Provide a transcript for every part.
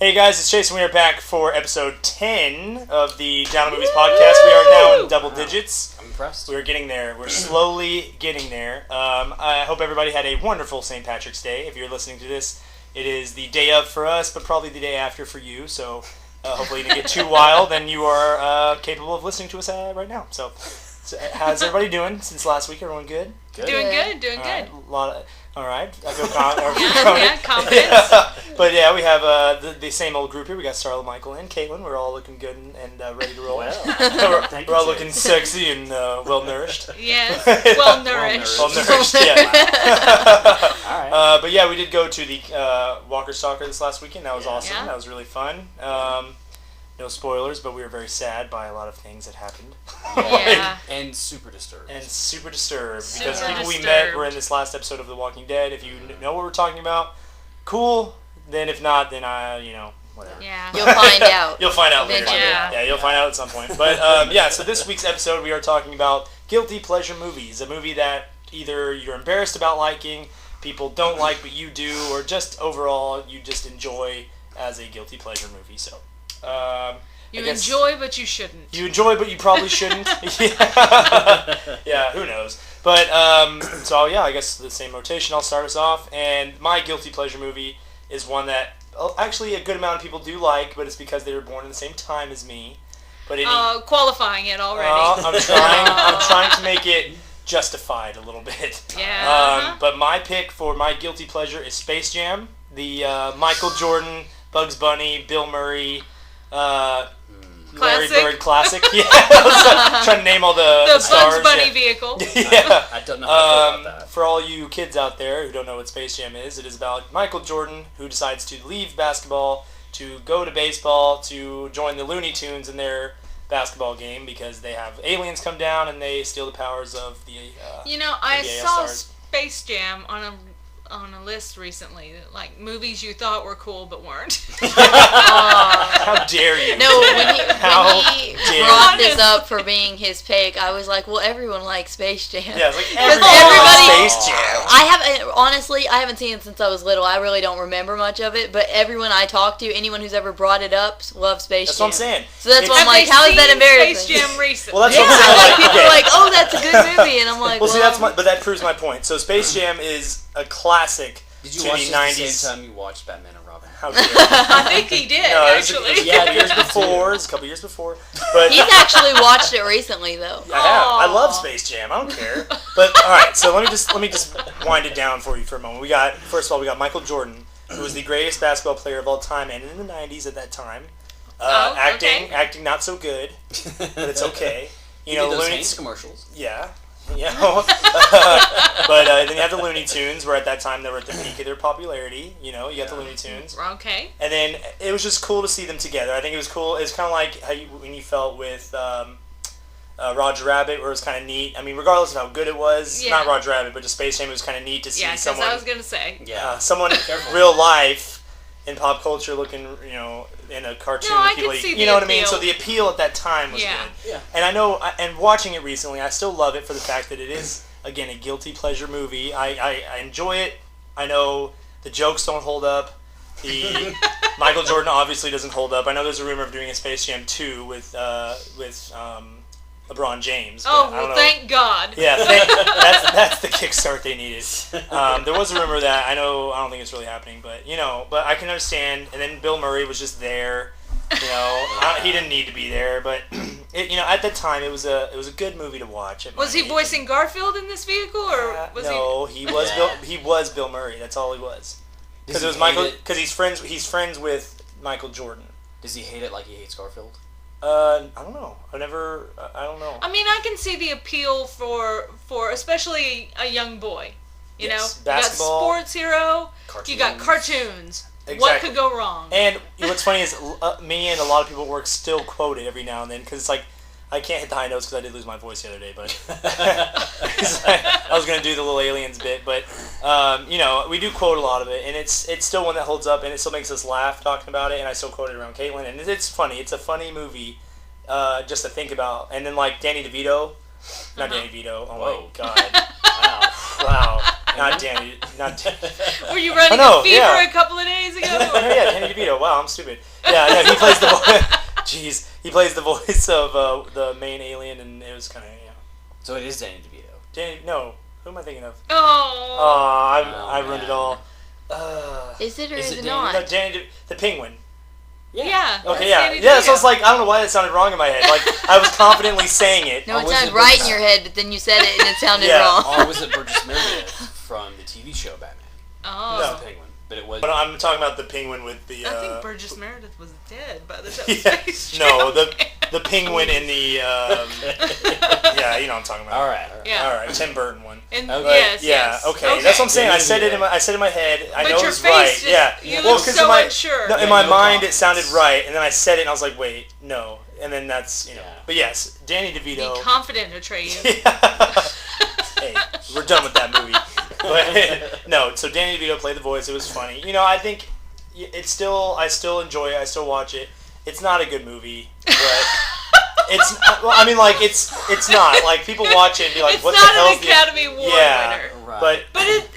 Hey guys, it's Jason. We are back for episode 10 of the D.O.M Movies Podcast. We are now in double digits. I'm impressed. We're getting there. We're slowly getting there. I hope everybody had a wonderful St. Patrick's Day. If you're listening to this, it is the day of for us, but probably the day after for you. So hopefully you didn't get too wild, and you are capable of listening to us right now. So how's everybody doing since last week? Everyone good? Doing good. All right. I feel confidence. Yeah. But yeah, we have the same old group here. We got Starla, Michael, and Caitlin. We're all looking good and ready to roll. Well, we're all looking sexy and well nourished. Yes, well nourished. Well nourished. Yeah. All right. But yeah, we did go to the Walker Stalker this last weekend. That was awesome. Yeah. That was really fun. No spoilers, but we were very sad by a lot of things that happened. Yeah. And super disturbed. Because people we met were in this last episode of The Walking Dead. If you know what we're talking about, cool. Then if not, then whatever. Yeah. You'll find out. You'll find out later. Yeah. You'll find out at some point. But so this week's episode we are talking about guilty pleasure movies. A movie that either you're embarrassed about liking, people don't like but you do, or just overall you just enjoy as a guilty pleasure movie. So You enjoy, but you shouldn't. You enjoy, but you probably shouldn't. Yeah, who knows? But, I guess the same rotation. I'll start us off. And my guilty pleasure movie is one that actually a good amount of people do like, but it's because they were born in the same time as me. But qualifying it already. I'm trying to make it justified a little bit. Yeah. But my pick for my guilty pleasure is Space Jam. The Michael Jordan, Bugs Bunny, Bill Murray, Larry Bird classic. Yeah, I was trying to name all the stars. Bugs Bunny vehicle. Yeah. I don't know how to feel about that. For all you kids out there who don't know what Space Jam is, it is about Michael Jordan who decides to leave basketball to go to baseball to join the Looney Tunes in their basketball game because they have aliens come down and they steal the powers of the I NBA saw stars. Space Jam on a list recently, like movies you thought were cool but weren't. How dare you? No, when he brought this up for being his pick, I was like, well, everyone likes Space Jam. Yeah, it's like everybody likes Space Jam. I haven't seen it since I was little. I really don't remember much of it, but everyone I talk to, anyone who's ever brought it up, loves Space That's Jam. what I'm saying. So that's why I'm like, how is that embarrassing? Space Jam recently. Well, that's Yeah, what I'm saying. people are like, oh, that's a good movie, and I'm like, Well, see, but that proves my point. So Space Jam is a classic Did you to watch the this at 90s. the same time you watched Batman and Robin? How dare you? I think he did, No, actually. it was a couple years before. It's a couple years before. But he's actually watched it recently, though. I have. I love Space Jam. I don't care. But all right, so let me just wind it down for you for a moment. First of all, we got Michael Jordan, who was the greatest basketball player of all time, and in the '90s at that time. Acting not so good, but it's okay. You know, those Hanes commercials. Yeah. But then you have the Looney Tunes, where at that time they were at the peak of their popularity. You got the Looney Tunes. Okay. And then it was just cool to see them together. I think it was cool. It was kind of like when you felt with Roger Rabbit, where it was kind of neat. I mean, regardless of how good it was, not Roger Rabbit, but just Space Jam, it was kind of neat to see someone. I was gonna say. Someone in real life in pop culture looking, in a cartoon. No, I people, could see you know what I the mean? appeal. So the appeal at that time was good. Yeah. And I know, and watching it recently, I still love it for the fact that it is, again, a guilty pleasure movie. I enjoy it. I know the jokes don't hold up. The Michael Jordan obviously doesn't hold up. I know there's a rumor of doing a Space Jam 2 with LeBron James. Oh, well, thank God. Yeah, that's the kickstart they needed. There was a rumor that I don't think it's really happening, but but I can understand. And then Bill Murray was just there. He didn't need to be there, but at the time it was a good movie to watch. Was he voicing Garfield in this vehicle, or was he was Bill Murray. That's all he was. Because it was Michael. Because he's friends with Michael Jordan. Does he hate it like he hates Garfield? I don't know. I don't know. I mean, I can see the appeal for especially a young boy. You know, basketball, you got sports hero, cartoons. you got cartoons. Exactly. What could go wrong? And what's funny is me and a lot of people at work still quote it every now and then because it's like I can't hit the high notes because I did lose my voice the other day, but I was gonna do the little aliens bit, but we do quote a lot of it, and it's still one that holds up, and it still makes us laugh talking about it, and I still quote it around Caitlin, and it's funny. It's a funny movie, just to think about, and then like Danny DeVito, not Danny DeVito. Oh my God! Wow. Not Danny. Were you running a fever a couple of days ago? Yeah, Danny DeVito. Wow, I'm stupid. Yeah, no, he plays the voice. Jeez, he plays the voice of the main alien, and it was kind of So it is Danny DeVito. No, who am I thinking of? Oh. I ruined it all. Is it or is it not? No, the penguin. Yeah. Okay, yeah. So it's like, I don't know why that sounded wrong in my head. Like, I was confidently saying it. No, it sounded right in your head, but then you said it and it sounded wrong. Or was it Burgess Meredith from the TV show Batman? Oh. No. The penguin. But it was. But I'm talking about the penguin with the. I think Burgess Meredith was dead by the time. No, the penguin in the. Yeah, you know what I'm talking about. All right. Yeah. All right, Tim Burton one. Yes. Okay, that's what I'm saying. I said it in my head. I know it's right. You look so unsure. No, in my mind it sounded right, and then I said it, and I was like, wait, no, and then that's Yeah. But yes, Danny DeVito. Be confident, Atreyu. Hey, we're done with that movie. But no, so Danny DeVito played the voice. It was funny. I think it's still. I still enjoy it. I still watch it. It's not a good movie, but. It's. Well, I mean, like it's not like people watch it and be like, "What the hell?" It's not an Academy Award winner. Right.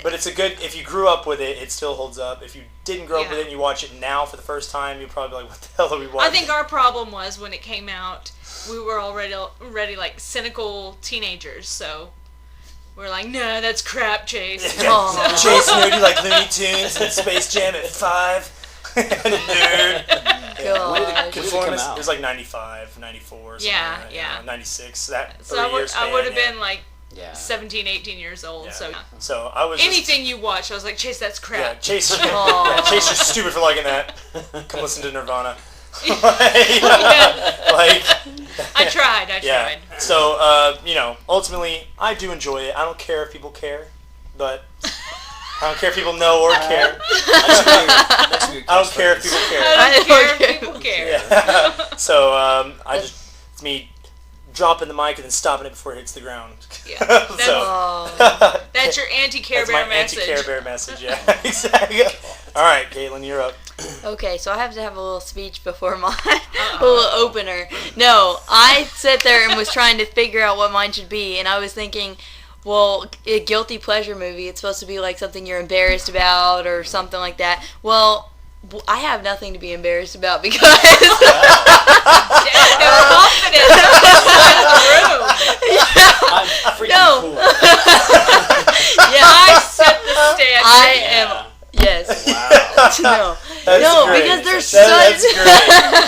But it's a good. If you grew up with it, it still holds up. If you didn't grow up with it and you watch it now for the first time, you're probably like, "What the hell are we watching?" I think our problem was when it came out, we were already like cynical teenagers, so we're like, "No, that's crap, Chase." Yeah. Chase Moody like Looney Tunes and Space Jam at 5. Nerd. God. Conformist. It was like 95, 94, something like that, yeah. 96. So I would have been like 17, 18 years old. Yeah. So I was anything you watch, I was like, Chase, that's crap. Yeah, Chase. Chase, you're stupid for liking that. Come listen to Nirvana. I tried. Yeah. So ultimately, I do enjoy it. I don't care if people care, but. I don't care if people know or care. I don't care if people care. I don't care if people care. Yeah. So it's me dropping the mic and then stopping it before it hits the ground. Yeah. That's your anti-Care Bear message. That's my anti-Care Bear message. Yeah. Exactly. All right, Caitlin, you're up. Okay, so I have to have a little speech before my little opener. No, I sat there and was trying to figure out what mine should be, and I was thinking. Well, a guilty pleasure movie, it's supposed to be like something you're embarrassed about or something like that. Well, I have nothing to be embarrassed about because... They're confident. I'm freaking cool. Yeah. I set the standard. I am... Yes. Wow. No, great. because there's That's great.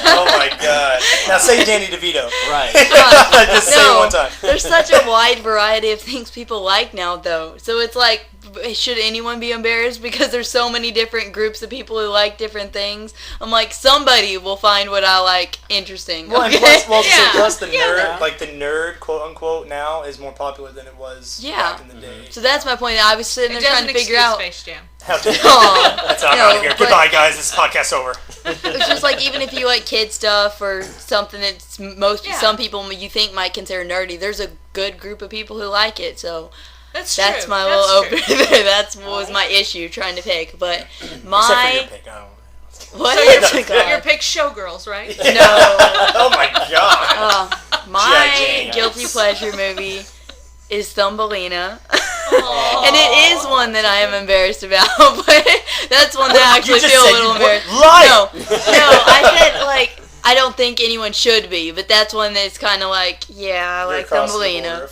Oh my god. Now say Danny DeVito. Right. Just say it one time. There's such a wide variety of things people like now, though. So it's like, should anyone be embarrassed? Because there's so many different groups of people who like different things. I'm like, somebody will find what I like interesting. Well, okay? plus the nerd, like the nerd, quote unquote, now is more popular than it was back in the day. So that's my point. I was sitting there trying to figure out. Space Jam. That's I'm out of here. Goodbye, guys. This podcast's over. It's just like, even if you like kid stuff or something that's some people you think might consider nerdy, there's a good group of people who like it. So that's true. My little opener there. That's what was my issue trying to pick. But my Except for your pick. I don't know. What? Your pick Showgirls, right? No. Oh my god. My guilty pleasure movie is Thumbelina. And it is one that I am embarrassed about, but that's one that I actually feel a little embarrassed. No, I said, like, I don't think anyone should be, but that's one that's kind of like, I like Thumbelina.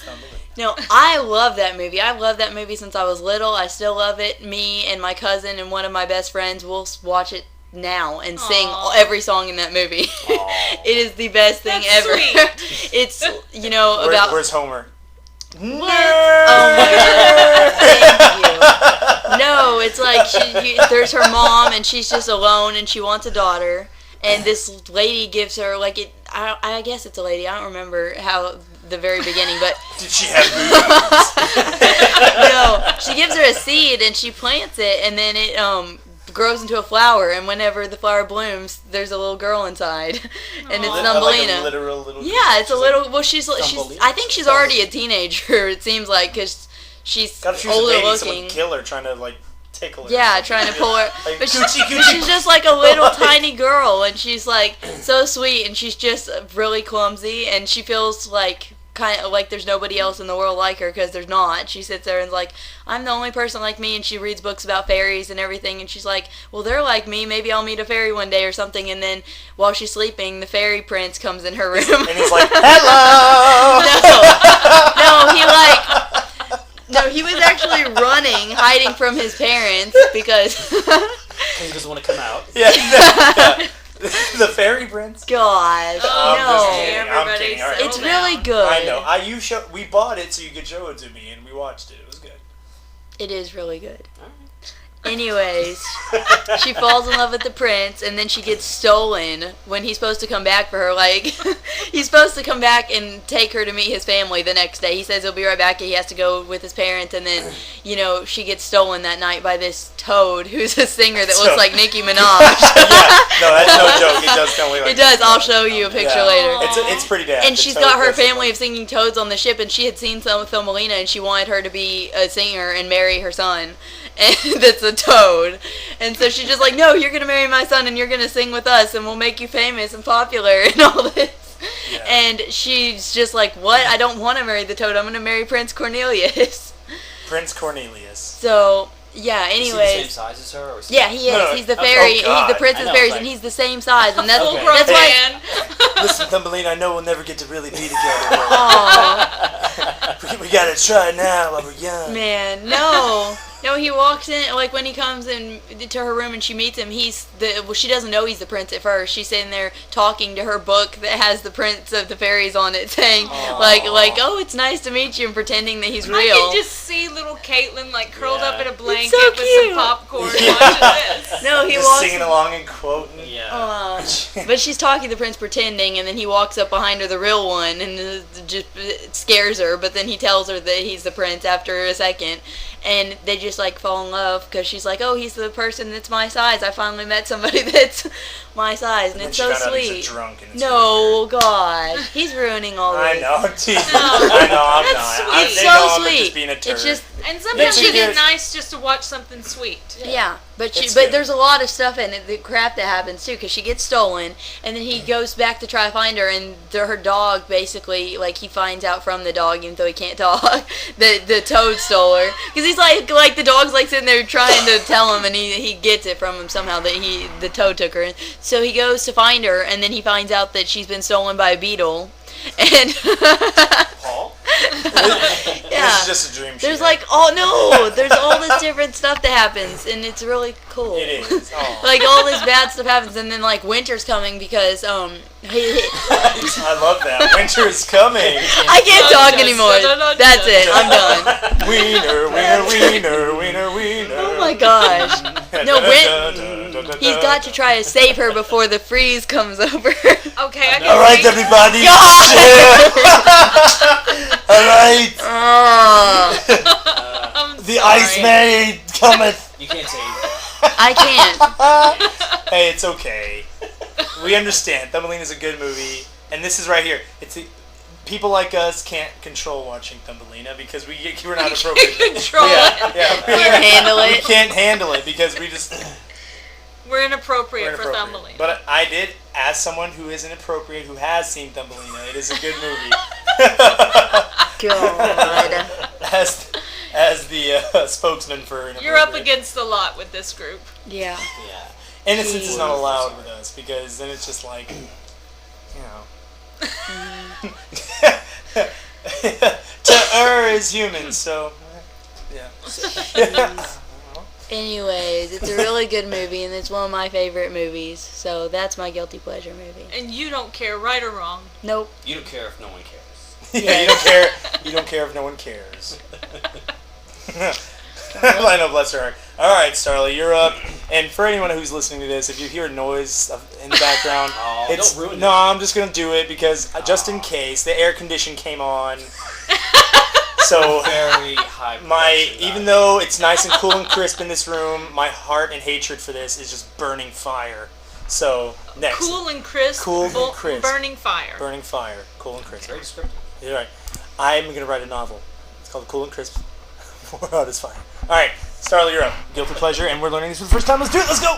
No, I love that movie. I've loved that movie since I was little. I still love it. Me and my cousin and one of my best friends will watch it now and sing every song in that movie. It is the best thing ever. Sweet. It's, about... Where's Homer? Oh my god, thank you. No, it's like there's her mom and she's just alone and she wants a daughter, and this lady gives her I guess it's a lady, I don't remember how the very beginning, but did she have boobs? No, she gives her a seed and she plants it, and then it grows into a flower, and whenever the flower blooms, there's a little girl inside, and it's Thumbelina. Like a literal little. Yeah, it's a little. Well, she's. I think she's already a teenager. It seems like, because she's older looking. Someone kill her, trying to tickle her. Yeah, trying to pull her. But Gucci. She's just like a little tiny girl, and she's like so sweet, and she's just really clumsy, and she feels like kind of like there's nobody else in the world like her, because there's not. She sits there and is like, I'm the only person like me, and she reads books about fairies and everything, and she's like, well, they're like me, maybe I'll meet a fairy one day or something. And then while she's sleeping, the fairy prince comes in her room. And he's like, hello! No, he was actually running, hiding from his parents, because He doesn't want to come out. Yeah. The fairy prince. Gosh, I'm Everybody kidding. All right. it's really good. I know. We bought it so you could show it to me, and we watched it. It was good. It is really good. Anyways, she falls in love with the prince, and then she gets stolen when he's supposed to come back for her. Like, he's supposed to come back and take her to meet his family the next day. He says he'll be right back, and he has to go with his parents, and then, she gets stolen that night by this toad who's a singer that looks like Nicki Minaj. Yeah, no, that's no joke. It does kind of like it does. I'll show you a picture later. It's pretty bad. And she's got her family of singing toads on the ship, and she had seen some with Thumbelina, and she wanted her to be a singer and marry her son. And that's a toad. And so she's just like, no, you're going to marry my son, and you're going to sing with us, and we'll make you famous and popular and all this. Yeah. And she's just like, what? I don't want to marry the toad. I'm going to marry Prince Cornelius. Prince Cornelius. So... yeah, anyways. Is he the same size as her? Or is yeah, he is. No, he's the fairy. He's the prince of the fairies, and he's the same size. And that's, that's why... Listen, Thumbelina, I know we'll never get to really be together. Aww. we gotta try now while we're young. Man, no. No, he walks in, like, when he comes in to her room and she meets him, she doesn't know he's the prince at first. She's sitting there talking to her book that has the Prince of the Fairies on it, saying, like, oh, it's nice to meet you, and pretending that he's real. I can just see little Caitlin, like, curled up in a blanket so with some popcorn watching this. No, he just walks... singing along and quoting. Yeah. But she's talking to the prince pretending, and then he walks up behind her, the real one, and just scares her, but then he tells her that he's the prince after a second. And they just, like, fall in love, because she's like, oh, he's the person that's my size. I finally met somebody that's my size, and it's so sweet. He's a drunk, and it's no, God. He's ruining all this. I know, Jesus. I know, I'm not. It's so sweet. Being a turd. It's just... and sometimes you get nice just to watch something sweet. Yeah, but good. There's a lot of stuff in it, the crap that happens too, because she gets stolen, and then he goes back to try to find her, and her dog basically, like, he finds out from the dog, even though he can't talk, the toad stole her, because he's like the dog's like sitting there trying to tell him, and he gets it from him somehow that the toad took her, and so he goes to find her, and then he finds out that she's been stolen by a beetle. And Paul? Yeah. This is just a dream. There's like, there's all this different stuff that happens, and it's really cool. It is. Oh. Like, all this bad stuff happens, and then, like, winter's coming because, I love that. Winter is coming. I can't talk anymore. That's it. I'm done. Wiener, wiener, wiener, wiener, wiener. Oh my gosh. No, he's got to try to save her before the freeze comes over. Okay, I can all right, everybody. All right. The Ice Maid cometh. You can't say I can't. Hey, it's okay. We understand. Thumbelina's a good movie, and this is right here. People like us can't control watching Thumbelina because we're not appropriate. Control it. Yeah, Can't handle it. We can't handle it because we just. We're inappropriate for Thumbelina. But I did ask someone who is inappropriate who has seen Thumbelina. It is a good movie. God. As the spokesman for inappropriate. You're up against a lot with this group. Yeah. Yeah. Innocence is not allowed with us because then it's just like, you know. To err is human, so yeah. Anyways, it's a really good movie, and it's one of my favorite movies. So that's my guilty pleasure movie. And you don't care, right or wrong. Nope. You don't care if no one cares. Yeah, you don't care. You don't care if no one cares. I know, bless her heart. All right, Starly, you're up. And for anyone who's listening to this, if you hear noise in the background, don't ruin it. I'm just gonna do it because just in case the air condition came on. So very high. Even though it's nice and cool and crisp in this room, my heart and hatred for this is just burning fire. So next, Cool and crisp. Burning fire. Burning fire. Cool and crisp. Very descriptive. You're right. I'm gonna write a novel. It's called Cool and Crisp. More hot as fire. All right, Starly, you're up. Guilty pleasure, and we're learning this for the first time. Let's do it. Let's go.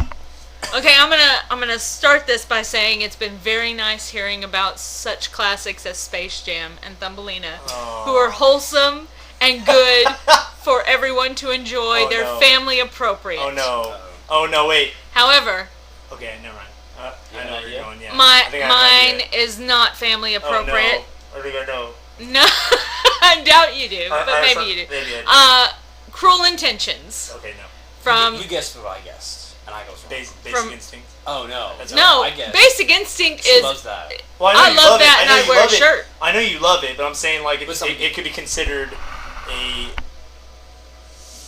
Okay, I'm gonna start this by saying it's been very nice hearing about such classics as Space Jam and Thumbelina, who are wholesome and good for everyone to enjoy. They're family appropriate. Oh no! Oh no! Wait. However. Okay, never mind. I know where you're going. Yeah. Mine is not family appropriate. Oh no! I think I know. No, I doubt you do, but maybe you do. Maybe I do. Cruel Intentions. Okay, no. From you guessed what I guessed, and I go wrong. Basic Instinct. Oh no. No, I guessed. Basic Instinct she is. Loves that. Well, I love that, and I wear a shirt. I know you love it, but I'm saying like it could be considered a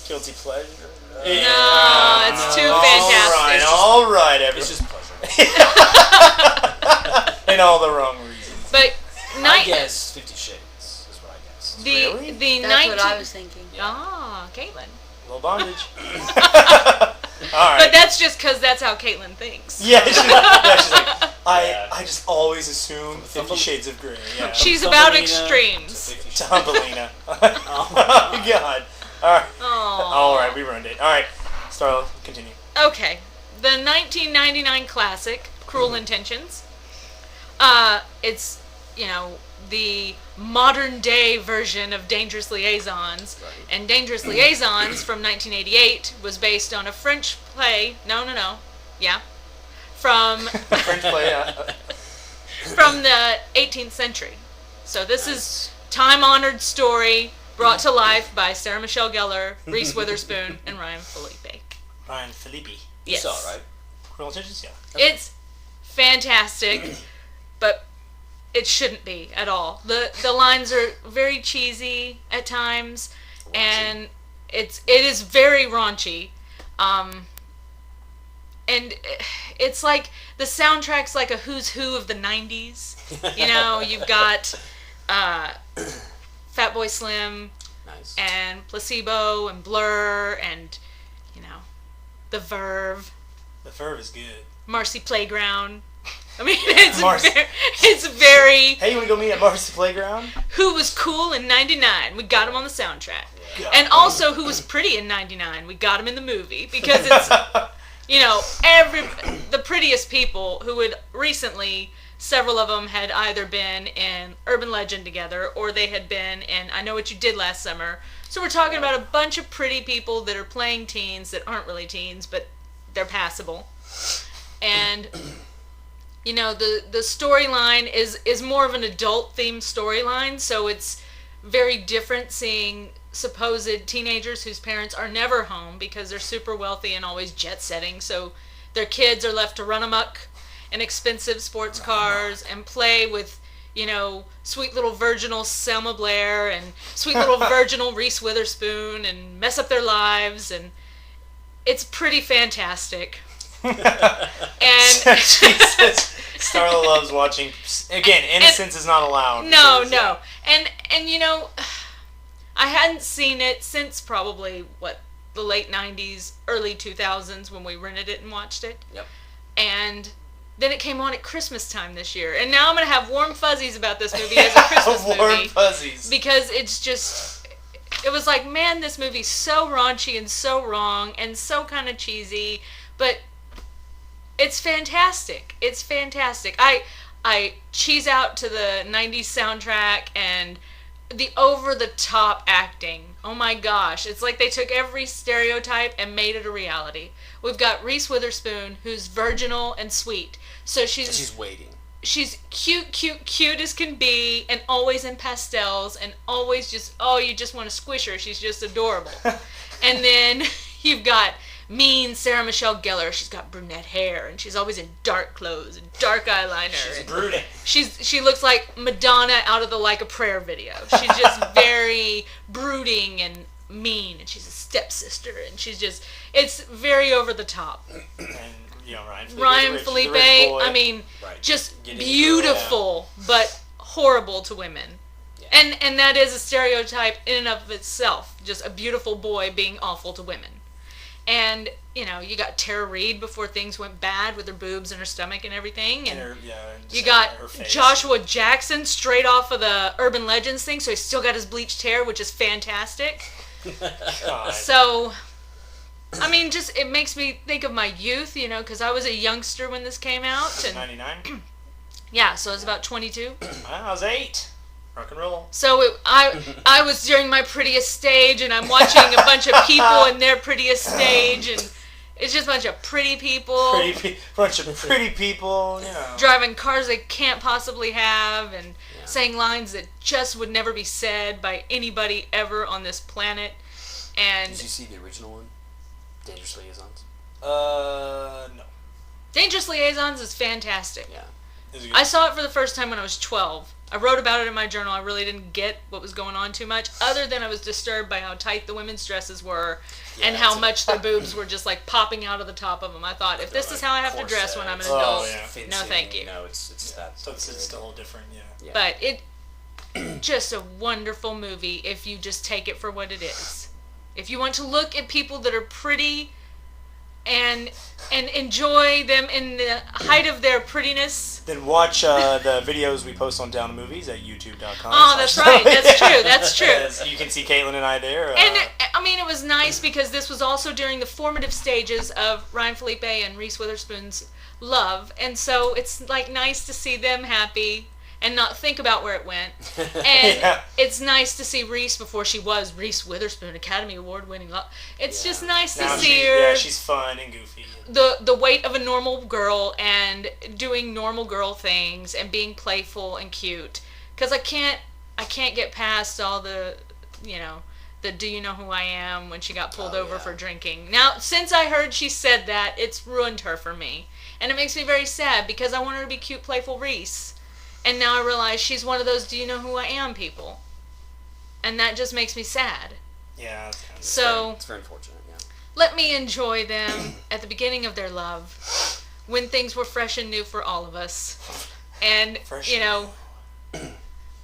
guilty pleasure. No, it's too fantastic. All right, everyone. It's just pleasure. In all the wrong reasons. But I guess 50 Shades is what I guess. The That's what I was thinking. Ah, Caitlin. Little bondage. All right. But that's just because that's how Caitlin thinks. Yeah, she's like, I just always assume 50 Shades of Grey. Yeah. She's about extremes. Thumbelina. Oh, God. All right, we ruined it. All right, Starla, continue. Okay, the 1999 classic, Cruel Intentions. It's, the modern day version of Dangerous Liaisons. Right. And Dangerous Liaisons from 1988 was based on a French play. No. Yeah. From French play, yeah. From the 18th century. So this is time-honored story brought to life by Sarah Michelle Gellar, Reese Witherspoon, and Ryan Phillippe. Ryan Phillippe. Yes. You saw it, right? Cruel Intentions, yeah. It's fantastic, but it shouldn't be at all. The lines are very cheesy at times, and it is very raunchy. And it's like the soundtrack's like a who's who of the 90s. You've got Fatboy Slim, nice, and Placebo and Blur and The Verve. The Verve is good. Marcy Playground. I mean, it's very. Hey, you want to go meet at Marcy Playground? Who was cool in '99? We got him on the soundtrack. Yeah. And also, who was pretty in '99? We got him in the movie because it's the prettiest people who would recently. Several of them had either been in Urban Legend together, or they had been in I Know What You Did Last Summer. So we're talking about a bunch of pretty people that are playing teens that aren't really teens, but they're passable. And the storyline is more of an adult-themed storyline, so it's very different seeing supposed teenagers whose parents are never home because they're super wealthy and always jet-setting, so their kids are left to run amok in expensive sports cars and play with, sweet little virginal Selma Blair and sweet little virginal Reese Witherspoon and mess up their lives, and it's pretty fantastic. And Jesus, Starla loves watching. Again, innocence is not allowed. No, and I hadn't seen it since probably the late '90s, early 2000s when we rented it and watched it. Yep. And then it came on at Christmas time this year, and now I'm gonna have warm fuzzies about this movie as a Christmas movie. Warm fuzzies. Because it was like, man, this movie's so raunchy and so wrong and so kind of cheesy, but it's fantastic. It's fantastic. I cheese out to the 90s soundtrack and the over-the-top acting. Oh my gosh. It's like they took every stereotype and made it a reality. We've got Reese Witherspoon, who's virginal and sweet. So she's waiting. She's cute as can be, and always in pastels, and always you just want to squish her. She's just adorable. And then you've got mean Sarah Michelle Gellar. She's got brunette hair, and she's always in dark clothes and dark eyeliner. She's brooding. She looks like Madonna out of the Like a Prayer video. She's just very brooding and mean, and she's a stepsister, and it's very over the top. And Ryan Phillippe, I mean, just beautiful, but horrible to women. Yeah. And that is a stereotype in and of itself, just a beautiful boy being awful to women. And, you got Tara Reid before things went bad with her boobs and her stomach and everything. And you got Joshua Jackson straight off of the Urban Legends thing, so he's still got his bleached hair, which is fantastic. God. So, I mean, just it makes me think of my youth, because I was a youngster when this came out. And 99? Yeah, so I was about 22. I was 8. Rock and roll. So I was during my prettiest stage, and I'm watching a bunch of people in their prettiest stage, and it's just a bunch of pretty people. Bunch of pretty people, Driving cars they can't possibly have, and saying lines that just would never be said by anybody ever on this planet. And did you see the original one? Dangerous Liaisons? No. Dangerous Liaisons is fantastic. Yeah. I saw it for the first time when I was 12. I wrote about it in my journal. I really didn't get what was going on too much, other than I was disturbed by how tight the women's dresses were and how much their boobs were just like popping out of the top of them. I thought, if this is how I have to dress when I'm an adult, no thank you. It's that. So it's a little different, yeah. But it just a wonderful movie if you just take it for what it is. If you want to look at people that are pretty and enjoy them in the height of their prettiness, then watch the videos we post on Down to Movies at youtube.com. Oh, that's right. That's true. Yes, you can see Caitlin and I there. And it was nice because this was also during the formative stages of Ryan Felipe and Reese Witherspoon's love, and so it's like nice to see them happy and not think about where it went. And it's nice to see Reese before she was Reese Witherspoon, Academy Award winning. It's just nice to see her. Yeah, she's fun and goofy. The weight of a normal girl and doing normal girl things and being playful and cute. Because I can't get past all the do you know who I am when she got pulled over for drinking. Now, since I heard she said that, it's ruined her for me. And it makes me very sad because I want her to be cute, playful Reese. And now I realize she's one of those do you know who I am people. And that just makes me sad. Yeah. It's very unfortunate, yeah. Let me enjoy them at the beginning of their love, when things were fresh and new for all of us. And,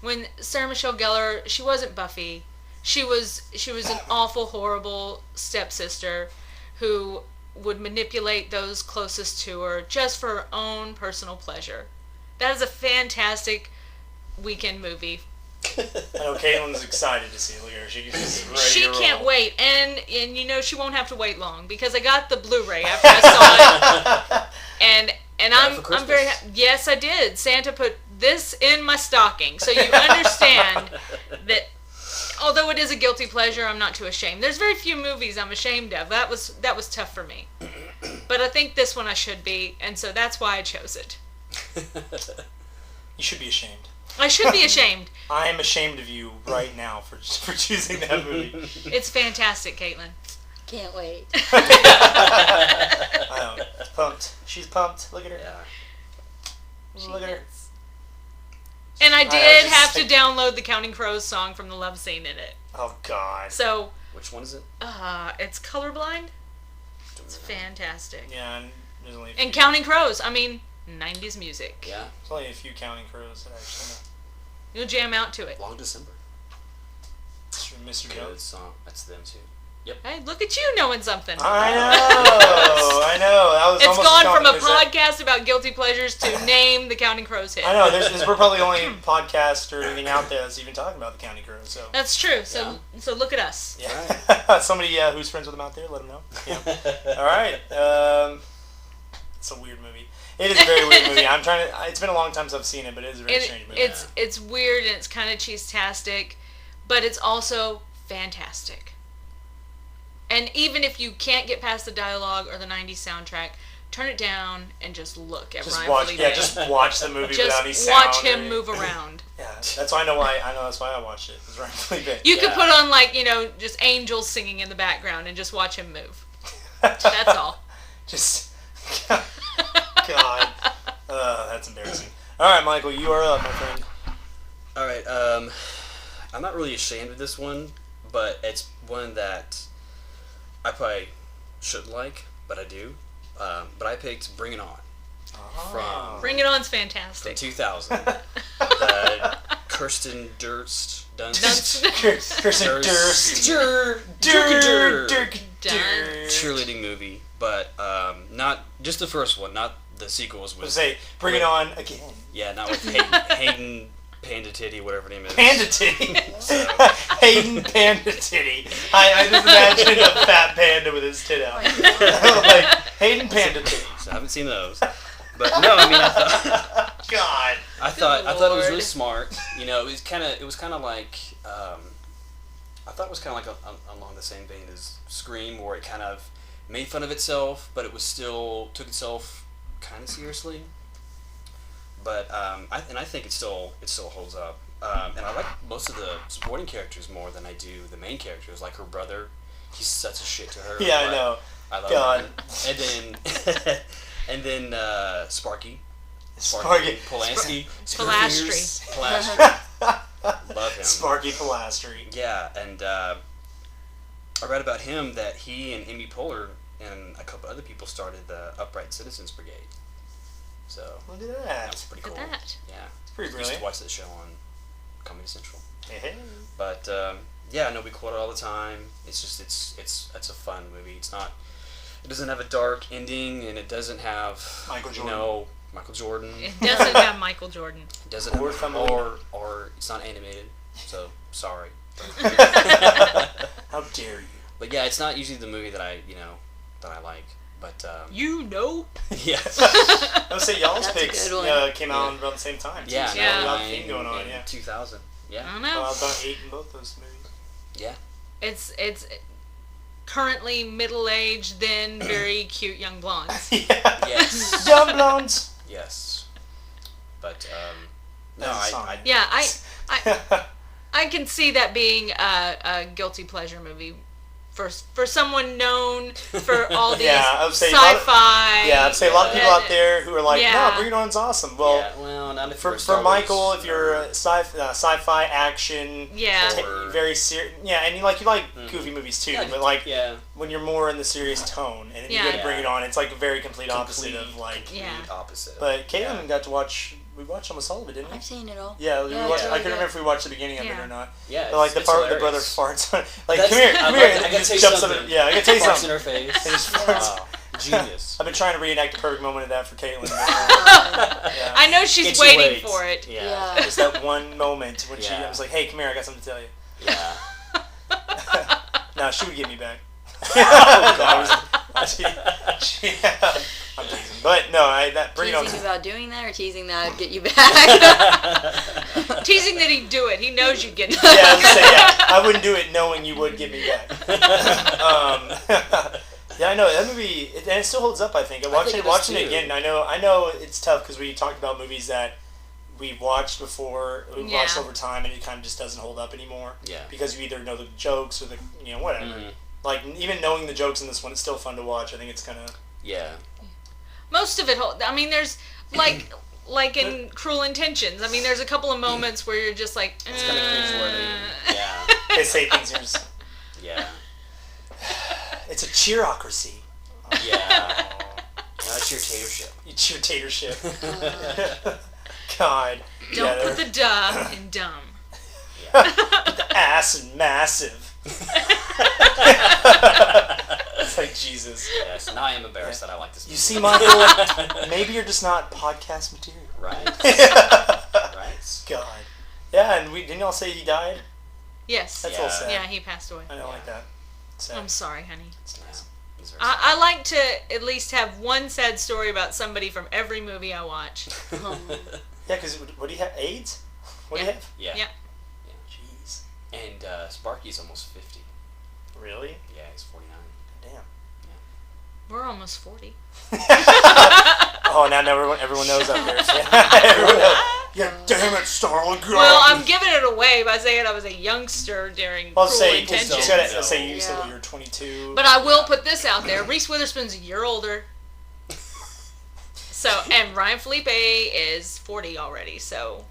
when Sarah Michelle Gellar, she wasn't Buffy. She was an awful, horrible stepsister who would manipulate those closest to her just for her own personal pleasure. That is a fantastic weekend movie. I know Caitlin's excited to see it. Look at her. She's ready She to roll. can't wait. And she won't have to wait long because I got the Blu-ray after I saw it. And I'm very happy. Yes, I did. Santa put this in my stocking. So you understand that although it is a guilty pleasure, I'm not too ashamed. There's very few movies I'm ashamed of. That was tough for me. But I think this one I should be, and so that's why I chose it. You should be ashamed. I should be ashamed. I am ashamed of you right now for choosing that movie. It's fantastic, Caitlin. Can't wait. I know. Pumped. She's pumped. Look at her. Yeah. Look at her. And I did have to download the Counting Crows song from the love scene in it. Oh, God. So. Which one is it? It's Colorblind. It's fantastic. Yeah, and there's only and Counting Crows. I mean, 90s music. Yeah. There's only a few Counting Crows that I actually know. You'll jam out to it. Long December. Mr. Good Jones. song. That's them too. Yep. Hey, look at you knowing something. I know. That was it's almost gone from a podcast about guilty pleasures to name the Counting Crows hit. I know. We're probably the only podcast or anything out there that's even talking about the Counting Crows. So that's true. So look at us. Yeah. Somebody who's friends with them out there, let them know. Yeah. All right. It's a weird movie. It is a very weird movie. It's been a long time since I've seen it, but it is a very strange movie. It's weird and it's kind of cheese-tastic, but it's also fantastic. And even if you can't get past the dialogue or the 90s soundtrack, turn it down and just look at Ryan Felipe. Yeah, just watch the movie without any sound. Watch him move around. Yeah, that's why I know why. That's why I watched it. It was Ryan Felipe. You could put on just angels singing in the background and just watch him move. That's all. Just God, that's embarrassing. All right, Michael, you are up, my friend. All right. I'm not really ashamed of this one, but it's one that I probably shouldn't like, but I do. But I picked Bring It On. From Bring It On's fantastic. From 2000. The Kirsten Dunst. Kirsten Dunst. Cheerleading movie, but not just the first one, not the sequels. Bring It On again. Yeah, not with Hayden Panda Titty, whatever her name is. Panda Titty. Hayden Panda Titty. I just imagine a fat panda with his tit out. Like, Hayden Panda Titty. So I haven't seen those. But no, I mean, God. I thought it was really smart. You know, it was kind of like, I thought it was kind of like along the same vein as Scream, where it kind of made fun of itself, but it was still took itself kind of seriously. But I think it still holds up. And I like most of the supporting characters more than I do the main characters. Like her brother, he's such a shit to her. Yeah, I know. I love God. him. And then Sparky Polanski. Pilastri. Love him. Sparky Pilastri. Yeah, and I read about him that he and Amy Poehler and a couple other people started the Upright Citizens Brigade. So Look at that. that's pretty cool. Look at that. Yeah, It's pretty I used brilliant. to watch that show on Comedy Central. Hey. But yeah, I know we quote it all the time. It's just it's a fun movie. It doesn't have a dark ending, and it doesn't have Michael Jordan. You know, Michael Jordan. It doesn't have Michael Jordan. It doesn't Or have Thumbelina. or it's not animated. So sorry. How dare you? But yeah, it's not usually the movie that I like. But You know. yeah. I would say y'all's That's a picks good one. came out around the same time. Too, Yeah, so Yeah. we got a theme going on. Yeah. 2000. I Yeah. don't Well, know. about 8 in both those movies. Yeah. It's currently middle-aged, then very cute young blondes. Yeah. Yes. Dumb blondes. Yes. But no, That's a song. I Yeah, I can see that being a guilty pleasure movie for someone known for all these Yeah, I would say a lot of- sci-fi. Yeah, I'd say a lot of people out there who are like, Yeah. no, Bring It On's awesome. Well, yeah, well, not if you're a for Star Michael, Wars if you're a sci-fi action, Yeah. very serious, and you like goofy movies too, Yeah, but like yeah, when you're more in the serious tone, and then you Yeah. go to Bring It On, it's like a very complete opposite of like. Yeah. opposite. But Caitlin got to watch. We watched almost all of it, didn't we? I've seen it all. Yeah, we Yeah, watched, it's I really couldn't good. remember if we watched the beginning of it Yeah. or not. Yeah, But like the it's part where the brother hilarious. farts on, like That's- come here, I come love here, that. and I he gotta just tell you jumps up. something. Yeah, I gotta tell you Farts in something. her face. And just farts. Wow, genius. I've been trying to reenact the perfect moment of that for Caitlin. Yeah. I know she's Get you waiting wait. for it. Yeah. Just that one moment when Yeah. I was like, "Hey, come here, I got something to tell you." Yeah. No, she would get me back. Oh, God. I'm teasing, but no, Bring It On. Teasing about doing that, or teasing that I'd get you back? Teasing that he'd do it. He knows you'd get it. Yeah, I was gonna say, yeah, I wouldn't do it knowing you would get me back. Yeah, I know that movie, and it still holds up. I think. think it does, Watching it too. again, I know it's tough because we talked about movies that we watched before, we watched Yeah. over time, and it kind of just doesn't hold up anymore. Yeah. Because you either know the jokes or the whatever. Mhm. Like even knowing the jokes in this one, it's still fun to watch. I think it's kind of. Yeah. Most of it, I mean, there's like in Cruel Intentions. I mean, there's a couple of moments where you're just like, It's kind of cringeworthy. Yeah. They say things here. Yeah. It's a cheerocracy. Yeah. That's your tatership. You cheertatorship. God. don't Yeah, put the duh in dumb. the ass and massive. It's like Jesus. Yes. Now I am embarrassed that I like this movie. You see, Michael, maybe you're just not podcast material. Right. Right. God. Yeah, and didn't y'all say he died? Yes. That's all Yeah. sad. Yeah, he passed away. I don't like that. Sad. I'm sorry, honey. It's nice. These are I like to at least have one sad story about somebody from every movie I watch. Yeah, because what do you have? AIDS? What do you have? Yeah. Yeah. Jeez. And Sparky's almost 50. Really? Yeah, he's 49. Damn. We're almost 40. Oh, now everyone knows out there. Everyone knows. Yeah, damn it, Starling. Well, I'm giving it away by saying I was a youngster during I'll Cruel say, because Intentions. you said you said Yeah. you were 22. But I will put this out there. Reese Witherspoon's a year older. So, and Ryan Felipe is 40 already. So,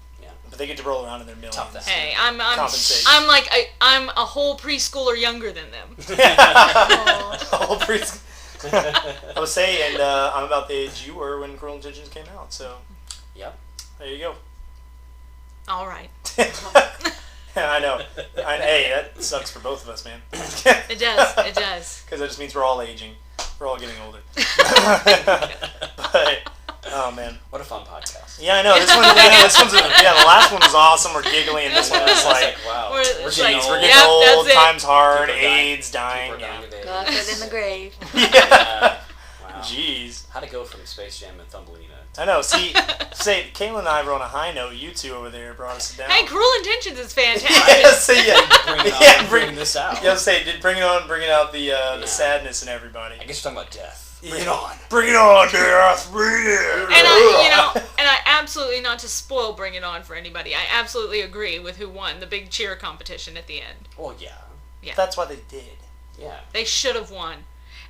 But they get to roll around in their millions. Tough that. hey, Compensate. I'm a whole preschooler younger than them. Whole I would say, and I'm about the age you were when Cruel Intentions came out. So Yep. there you go. All right. I know. Hey, that sucks for both of us, man. It does. It does. Because that just means we're all aging. We're all getting older. But Oh man, what a fun podcast. Yeah, I know. This one, the last one was awesome. We're giggling, and this one was like, wow, we're getting yep, old. that's it. Times hard. People AIDS, dying. God put in the grave. Yeah. Wow. Jeez. How'd it go from Space Jam and Thumbelina? I know. See, Caitlin and I were on a high note. You two over there brought us down. Hey, Cruel Intentions is fantastic. Bring this out. Yeah, bringing out the sadness in everybody. I guess you're talking about death. Bring it on. Bring it on, death. Bring it. And I absolutely, not to spoil Bring It On for anybody, I absolutely agree with who won the big cheer competition at the end. Well, yeah. That's why they did. Yeah. They should have won.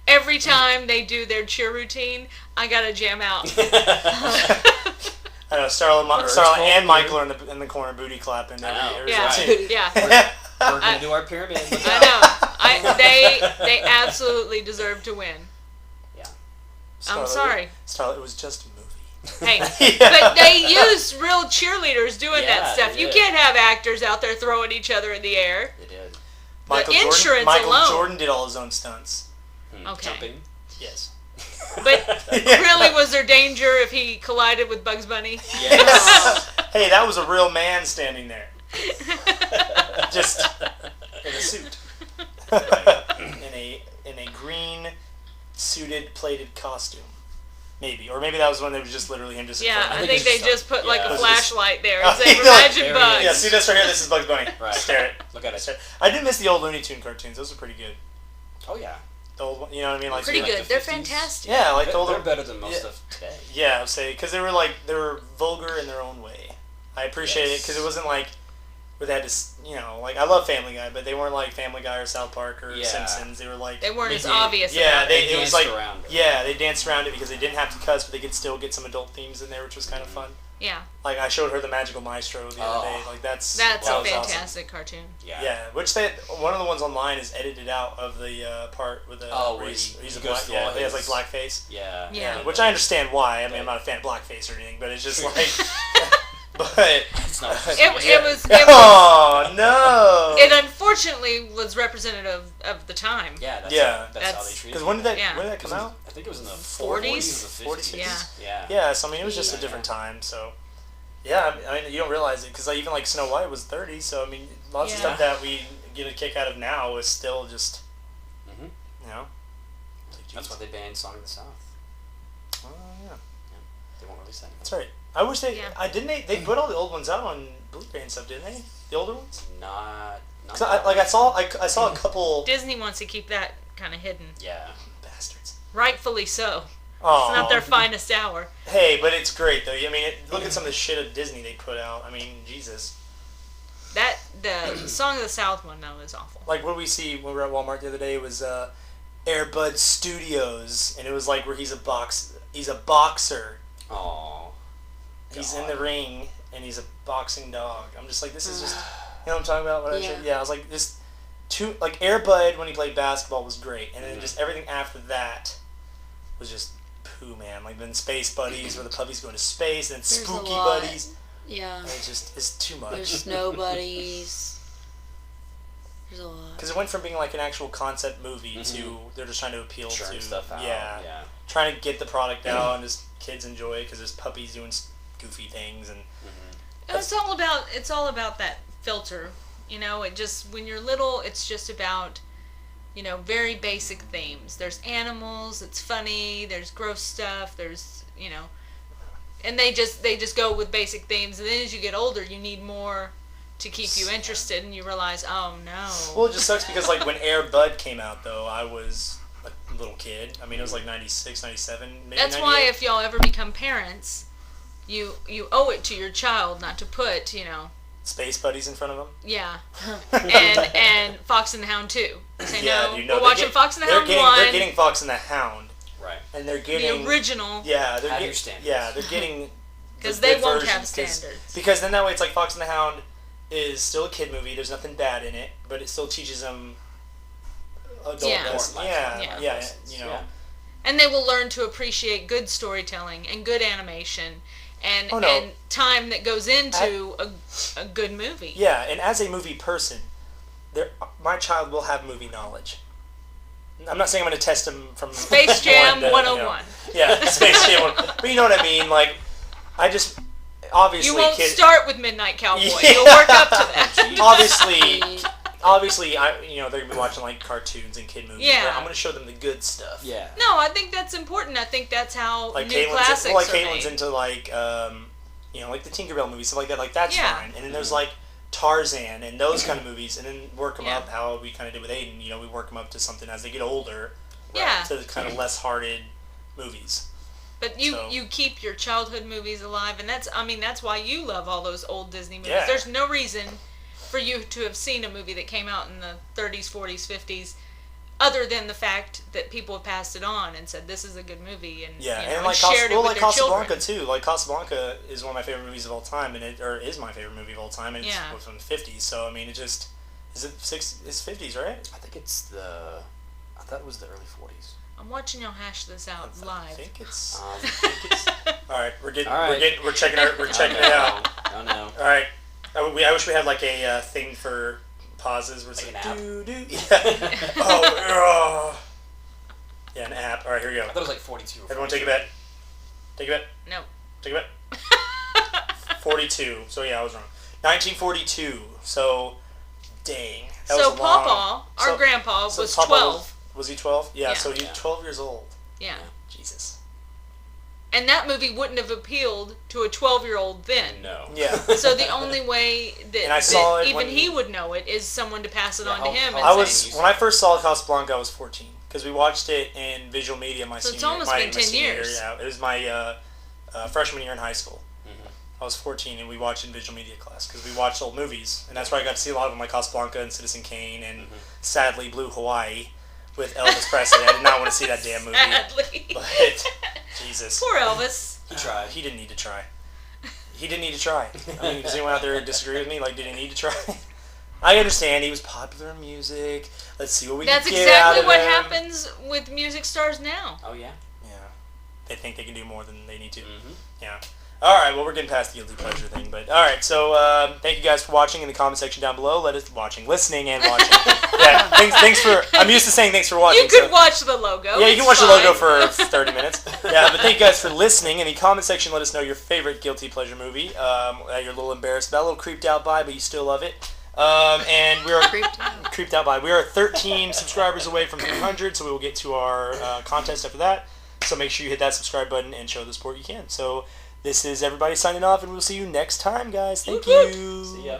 Every time they do their cheer routine, I gotta jam out. I know, Starla and Michael are in the corner booty clapping. Yeah. We're gonna do our pyramid. I know. They absolutely deserve to win. Yeah. I'm sorry. Starla, it was just a movie. Hey, but they used real cheerleaders doing that stuff. You can't have actors out there throwing each other in the air. They did. Michael Jordan did all his own stunts. Okay. Jumping. Yes. But really, was there danger if he collided with Bugs Bunny? Yes. Hey, that was a real man standing there. Just in a suit. In a green suited plated costume. Maybe. Or maybe that was when it was just literally him just I think they just put like a flashlight there and and say, "Imagine Bugs." Yeah, see this right here? This is Bugs Bunny. Right. Stare at it. Look at it. I did miss the old Looney Tune cartoons. Those were pretty good. Oh, yeah. The old one, you know what I mean? Like Pretty good. the They're 50s. fantastic. Yeah, like the older. They're better than most of today. Yeah, I would say because they were vulgar in their own way. I appreciate it because it wasn't like where they had to, like I love Family Guy, but they weren't like Family Guy or South Park or Simpsons. They were like they weren't as obvious. Yeah, it was like around it. they danced around it because they didn't have to cuss, but they could still get some adult themes in there, which was kind of fun. Yeah. Like I showed her the Magical Maestro the other day. Like that's a awesome. fantastic cartoon. Yeah. Yeah, which one of the ones online is edited out of the part with the where he's a goes black. through Yeah, all he has his- like blackface. Yeah. Yeah. Which I understand why. I mean, I'm not a fan of blackface or anything, but it's just like. But It's not. It was. Oh no! It unfortunately was representative of the time. Yeah. That's how they treated it. Because when did that come out? I think it was in the 40s? 40s or 50s. Yeah. Yeah. So I mean, it was just a different time. So. Yeah, I mean, you don't realize it because even like Snow White was 30. So I mean, lots of stuff that we get a kick out of now is still just. That's why they banned Song of the South. Oh yeah. They won't release that anymore. That's right. I wish they. They put all the old ones out on Blu-ray and stuff, didn't they? The older ones. Not. I saw a couple. Disney wants to keep that kind of hidden. Yeah. Bastards. Rightfully so. Oh. It's not their finest hour. Hey, but it's great though. I mean, look at some of the shit of Disney they put out. I mean, Jesus. The Song of the South one though is awful. Like what we see when we were at Walmart the other day was Air Bud Studios, and it was like where he's a boxer. Oh. He's in the ring and he's a boxing dog. I'm just like, this is just, you know what I'm talking about? I was like, Air Bud when he played basketball was great, and then just everything after that was just poo, man. Like then Space Buddies, where the puppies go into space, and then Spooky Buddies. Yeah. And it's too much. There's Snow Buddies. There's a lot. Because it went from being like an actual concept movie to they're just trying to appeal to stuff out. Yeah, trying to get the product out and just kids enjoy it because there's puppies doing goofy things and. It's all about that filter. It just when you're little, it's just about very basic themes. There's animals. It's funny. There's gross stuff. There's and they just go with basic themes. And then as you get older, you need more to keep you interested, and you realize, oh no. Well, it just sucks because like when Air Bud came out, though, I was a little kid. I mean, it was like 96, 97, maybe. That's 98. why if y'all ever become parents, you owe it to your child not to put Space Buddies in front of them. Yeah, and Fox and the Hound too. Say we're watching Fox and the Hound 1. They're getting Fox and the Hound. Right. And they're getting the original. Yeah, they're getting your standards. Yeah, they're getting because they won't have standards. Because then that way it's like Fox and the Hound is still a kid movie. There's nothing bad in it, but it still teaches them adult lessons. Yeah. And they will learn to appreciate good storytelling and good animation and time that goes into a good movie. Yeah, and as a movie person, my child will have movie knowledge. I'm not saying I'm going to test them from Space Jam 101. Yeah, Space Jam 101. But you know what I mean? Like, I just... Obviously, you won't start with Midnight Cowboy. Yeah. You'll work up to that. Obviously, they're gonna be watching like cartoons and kid movies. Yeah. But I'm gonna show them the good stuff. Yeah. No, I think that's important. I think that's how like new classics are Caitlin's made. into like like the Tinkerbell movies, stuff like that. Like that's Yeah. fine. And then there's like Tarzan and those kind of movies, and then work them up how we kind of did with Aiden. We work them up to something as they get older. Yeah. To kind of less hearted movies. But you keep your childhood movies alive, and that's why you love all those old Disney movies. Yeah. There's no reason for you to have seen a movie that came out in the 30s, 40s, 50s, other than the fact that people have passed it on and said this is a good movie, and and like shared it with their Casablanca children. too. Like Casablanca is one of my favorite movies of all time, is my favorite movie of all time, and it's from the 50s. So I mean, it just it's 50s, right? I think I thought it was the early 40s. I'm watching y'all hash this out live. I think it's. All right, we're checking it out. Oh no. All right, I wish we had like a thing for pauses. Where it's like an app. Yeah. Yeah, an app. All right, here we go. I thought it was like 42. Everyone, take a bet. Take a bet. No. Take a bet. 42. So yeah, I was wrong. 1942. So, dang. That was Pawpaw, our grandpa, was 12. Was he 12? Yeah, Yeah. so he's 12 years old. Yeah. Jesus. And that movie wouldn't have appealed to a 12-year-old then. No. Yeah. So the only way that even he would know it is someone to pass it on to him. When I first saw Casablanca, I was 14 because we watched it in visual media my senior year. So it's almost been 10 years. Yeah, it was my freshman year in high school. I was 14 and we watched in visual media class because we watched old movies, and that's where I got to see a lot of them, like Casablanca and Citizen Kane and sadly Blue Hawaii with Elvis Presley. I did not want to see that damn movie. Sadly. But Jesus. Poor Elvis. He tried. He didn't need to try. He didn't need to try. I mean, does anyone out there disagree with me? Like, did he need to try? I understand he was popular in music. Let's see what we can get out of him. That's exactly what happens with music stars now. Oh yeah. Yeah. They think they can do more than they need to. Mm-hmm. Yeah. All right. Well, we're getting past the guilty pleasure thing, but all right. So, thank you guys for watching in the comment section down below. Listening and watching. Yeah. Thanks for. I'm used to saying thanks for watching. You could watch the logo. Yeah, you can watch the logo for 30 minutes. Yeah, but thank you guys for listening. In the comment section, let us know your favorite guilty pleasure movie that you're a little embarrassed about, a little creeped out by, but you still love it. And we are creeped out by. We are 13 subscribers away from 300, so we will get to our contest after that. So make sure you hit that subscribe button and show the support you can. So this is everybody signing off, and we'll see you next time, guys. Thank you. See ya.